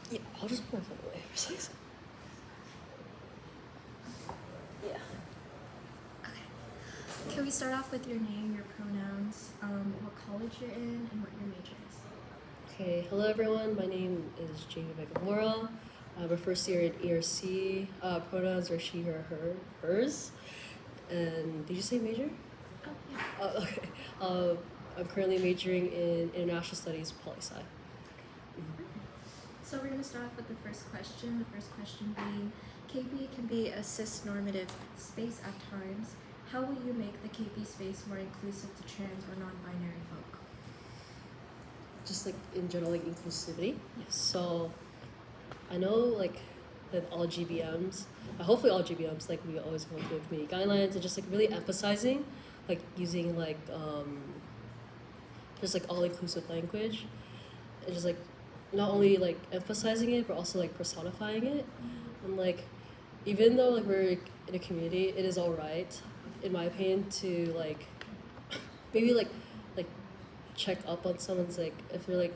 Yeah, I'll just put my phone away for a second. Yeah. Okay. Can we start off with your name, your pronouns, what college you're in, and what your major is? Okay, hello everyone. My name is Jaime Vegamora. I'm a first year in ERC. Pronouns are she, her, hers. And did you say major? Oh, yeah. Okay. I'm currently majoring in international studies, poli-sci. So we're going to start off with the first question. The first question being, KP can be a cis-normative space at times. How will you make the KP space more inclusive to trans or non-binary folk? Just like in general, like inclusivity. Yes. So I know like that all GBMs, hopefully all GBMs, like we always go through community guidelines and just like really emphasizing, like using like just like all inclusive language, and just like not only like emphasizing it but also like personifying it, and like even though like we're in a community, it is all right, in my opinion, to like maybe like check up on someone's like if they're like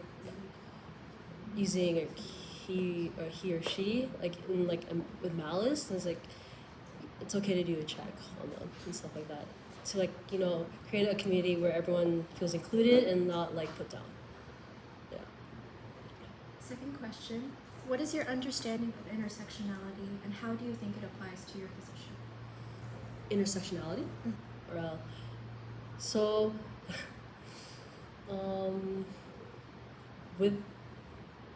using a he or she like in like with malice, and it's like it's okay to do a check on them and stuff like that, to like create a community where everyone feels included and not like put down. Yeah. Second question, what is your understanding of intersectionality and how do you think it applies to your position? Intersectionality. Or so with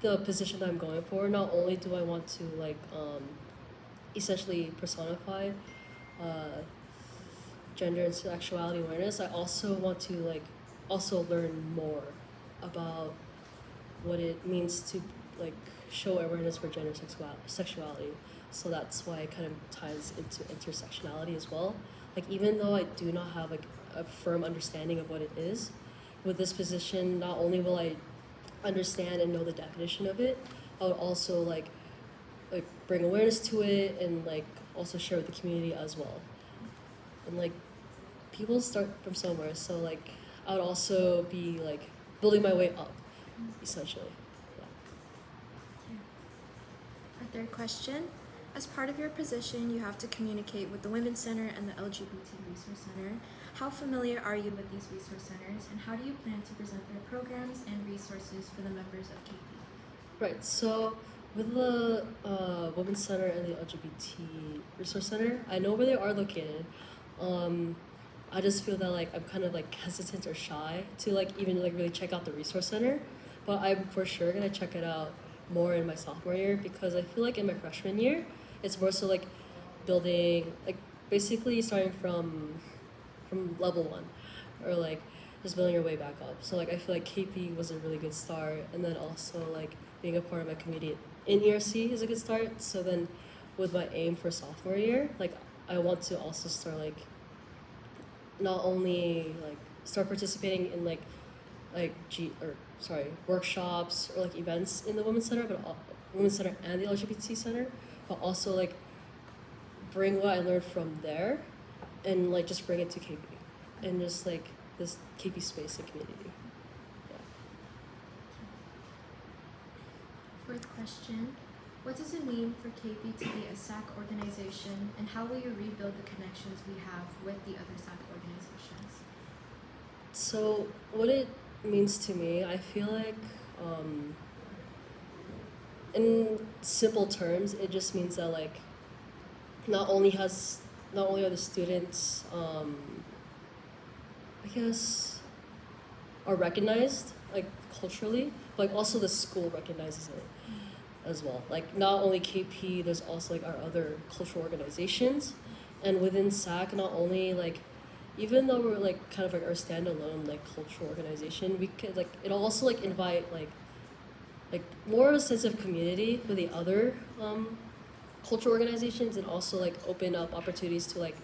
the position that I'm going for, not only do I want to like essentially personify gender and sexuality awareness, I also want to like also learn more about what it means to like show awareness for gender sexuality. So that's why it kind of ties into intersectionality as well. Like even though I do not have like a firm understanding of what it is, with this position, not only will I understand and know the definition of it, I would also like bring awareness to it and like also share with the community as well. And like people start from somewhere, so like I would also be like building my way up, essentially. Our third question, as part of your position, you have to communicate with the Women's Center and the LGBT Resource Center. How familiar are you with these resource centers, and how do you plan to present their programs and resources for the members of KP? Right, so with the Women's Center and the LGBT Resource Center, I know where they are located. I just feel that like I'm kind of like hesitant or shy to like even like really check out the Resource Center, but I'm for sure gonna check it out more in my sophomore year, because I feel like in my freshman year, it's more so like building, like basically starting from level one, or like just building your way back up. So like I feel like KP was a really good start, and then also like being a part of my community in ERC is a good start. So then with my aim for sophomore year, like I want to also start like not only like start participating in like workshops or like events in the Women's Center, but Women's Center and the LGBT Center, but also like bring what I learned from there and like just bring it to KP and just like this KP space and community. Yeah. Fourth question, what does it mean for KP to be a SAC organization, and how will you rebuild the connections we have with the other SAC organizations? So what it means to me, I feel like in simple terms, it just means that like not only are the students I guess are recognized like culturally, but like also the school recognizes it as well. Like not only KP, there's also like our other cultural organizations, and within SAC, not only like even though we're like kind of like our standalone like cultural organization, we could like it'll also like invite like more of a sense of community with the other cultural organizations, and also like open up opportunities to like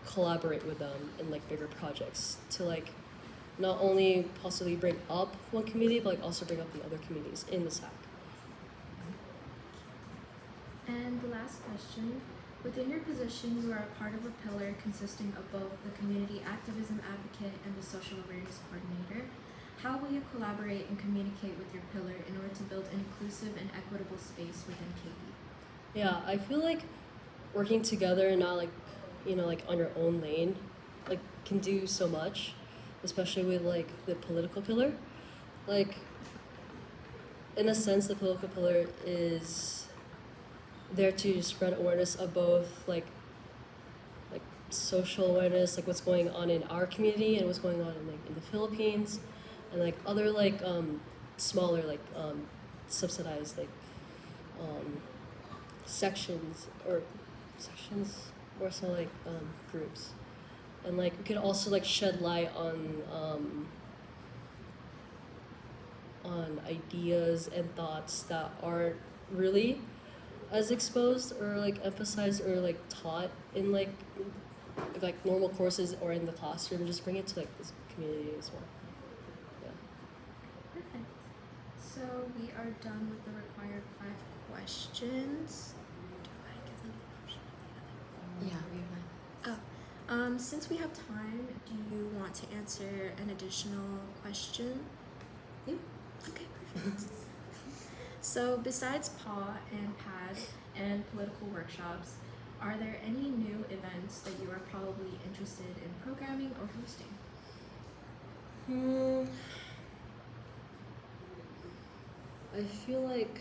collaborate with them in like bigger projects to like not only possibly bring up one community, but like also bring up the other communities in the SAC. And the last question, within your position, you are a part of a pillar consisting of both the community activism advocate and the social awareness coordinator. How will you collaborate and communicate with your pillar in order to build an inclusive and equitable space within KB? Yeah, I feel like working together and not like, like on your own lane, like can do so much, especially with like the political pillar. Like, in a sense, the political pillar is there to spread awareness of both like social awareness, like what's going on in our community and what's going on in the Philippines, and like other smaller subsidized um, sections more so groups, and like we could also like shed light on ideas and thoughts that aren't really as exposed or like emphasized or like taught in like normal courses or in the classroom. Just bring it to like this community as well. Yeah. Perfect. So we are done with the required 5 questions. Do I give them the option or the other? Yeah, we have Since we have time, do you want to answer an additional question? Yeah. Okay, perfect. So besides PAW and PAD and political workshops, are there any new events that you are probably interested in programming or hosting? I feel like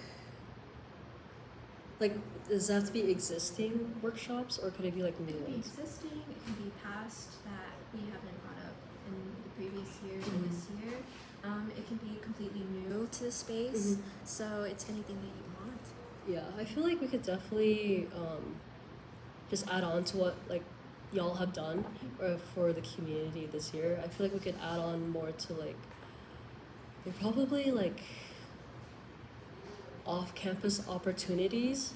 does it have to be existing workshops or could it be like new It can be ones? existing, it can be past that we haven't brought up in the previous years or Mhm. this year. It can be completely new to the space, Mhm. so it's anything that you want. Yeah, I feel like we could definitely just add on to what like y'all have done for the community this year. I feel like we could add on more to like probably like off-campus opportunities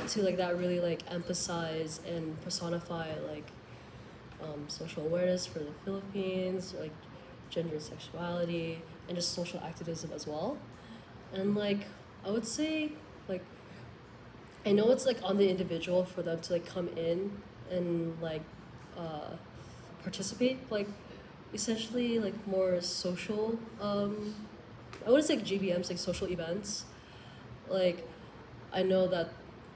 to like that really like emphasize and personify like social awareness for the Philippines, like gender and sexuality, and just social activism as well. And like I would say like I know it's like on the individual for them to like come in and like participate like essentially like more social I wouldn't say like GBMs, like social events. Like I know that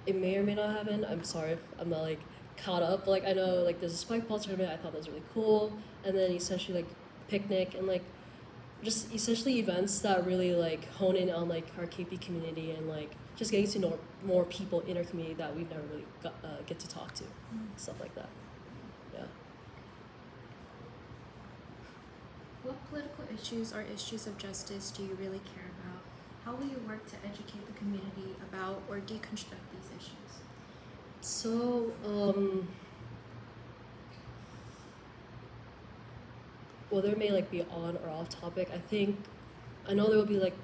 it may or may not happen. I'm sorry if I'm not like caught up. But, like I know like there's a spike ball tournament. I thought that was really cool, and then essentially like picnic and like just essentially events that really like hone in on like our KP community and like just getting to know more people in our community that we've never really get to talk to, stuff like that. Yeah. What political issues or issues of justice do you really care about? How will you work to educate the community about or deconstruct these issues? So whether it may like be on or off topic, I know there will be like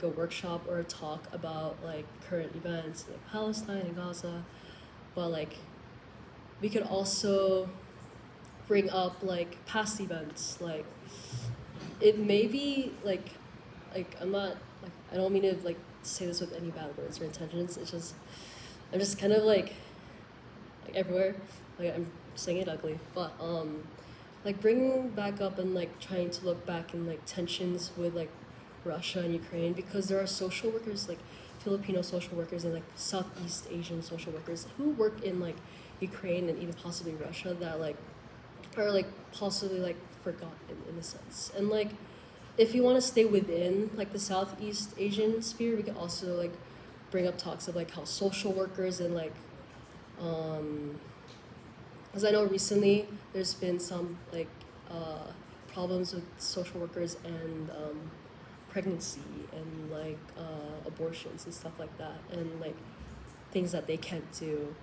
a workshop or a talk about like current events like Palestine and Gaza, but like we could also bring up like past events. Like it may be like I'm not like I don't mean to like say this with any bad words or intentions. It's just I'm just kind of like everywhere. Like I'm saying it ugly, but like bringing back up and like trying to look back in like tensions with like Russia and Ukraine, because there are social workers like Filipino social workers and like Southeast Asian social workers who work in like Ukraine and even possibly Russia that like are like possibly like forgotten in a sense. And like if you want to stay within like the Southeast Asian sphere, we can also like bring up talks of like how social workers and like because I know recently there's been some like problems with social workers and pregnancy and like abortions and stuff like that, and like things that they can't do,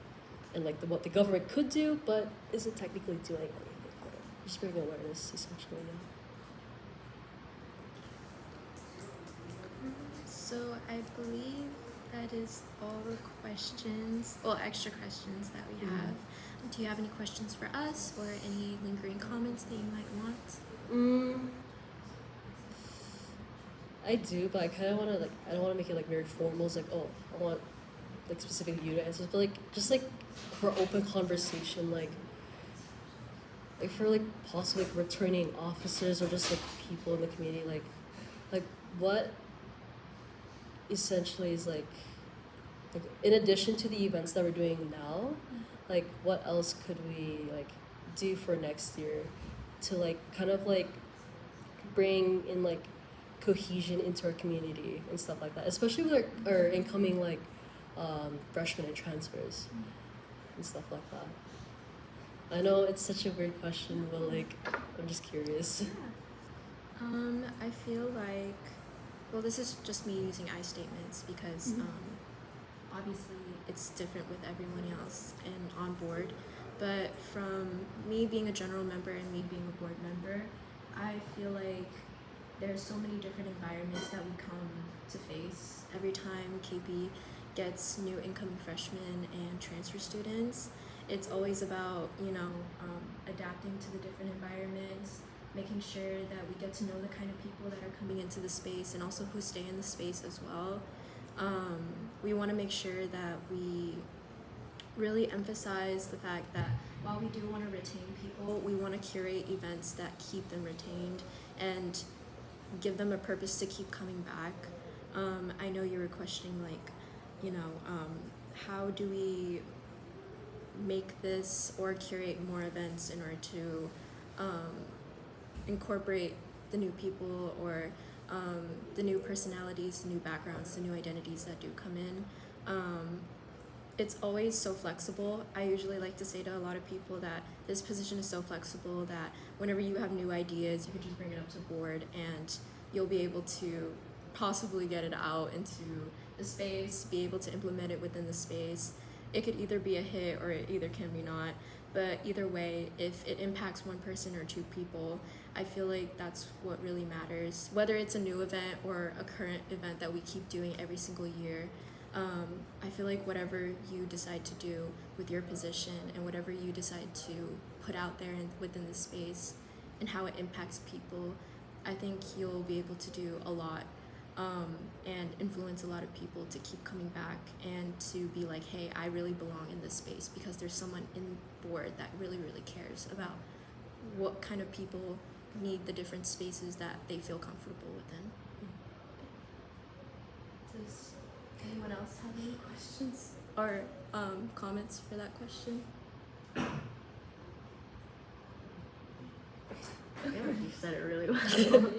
and like what the government could do but isn't technically doing anything. Just bringing awareness essentially. So I believe that is all the questions, well, extra questions that we have. Do you have any questions for us or any lingering comments that you might want? I do, but I kind of want to like I don't want to make it like very formal. It's like, oh, I want like specific you to answers, but like just like for open conversation, like like for like possibly like returning officers or just like people in the community, like what essentially is like in addition to the events that we're doing now, like what else could we like do for next year to like kind of like bring in like cohesion into our community and stuff like that, especially with our incoming like freshmen and transfers and stuff like that. I know it's such a weird question, but like I'm just curious. I feel like, well, this is just me using I statements because obviously it's different with everyone else and on board. But from me being a general member and me being a board member, I feel like there's so many different environments that we come to face every time KB gets new incoming freshmen and transfer students. It's always about, adapting to the different environments, making sure that we get to know the kind of people that are coming into the space and also who stay in the space as well. We want to make sure that we really emphasize the fact that while we do want to retain people, we want to curate events that keep them retained and give them a purpose to keep coming back. I know you were questioning how do we make this or curate more events in order to incorporate the new people or the new personalities, the new backgrounds, the new identities that do come in. It's always so flexible. I usually like to say to a lot of people that this position is so flexible that whenever you have new ideas, you can just bring it up to board and you'll be able to possibly get it out into the space, be able to implement it within the space. It could either be a hit or it either can be not. But either way, if it impacts one person or two people, I feel like that's what really matters. Whether it's a new event or a current event that we keep doing every single year, I feel like whatever you decide to do with your position and whatever you decide to put out there within the space and how it impacts people, I think you'll be able to do a lot and influence a lot of people to keep coming back and to be like, hey, I really belong in this space because there's someone in board that really, really cares about what kind of people need the different spaces that they feel comfortable within. Does anyone else have any questions or comments for that question? I feel like you said it really well.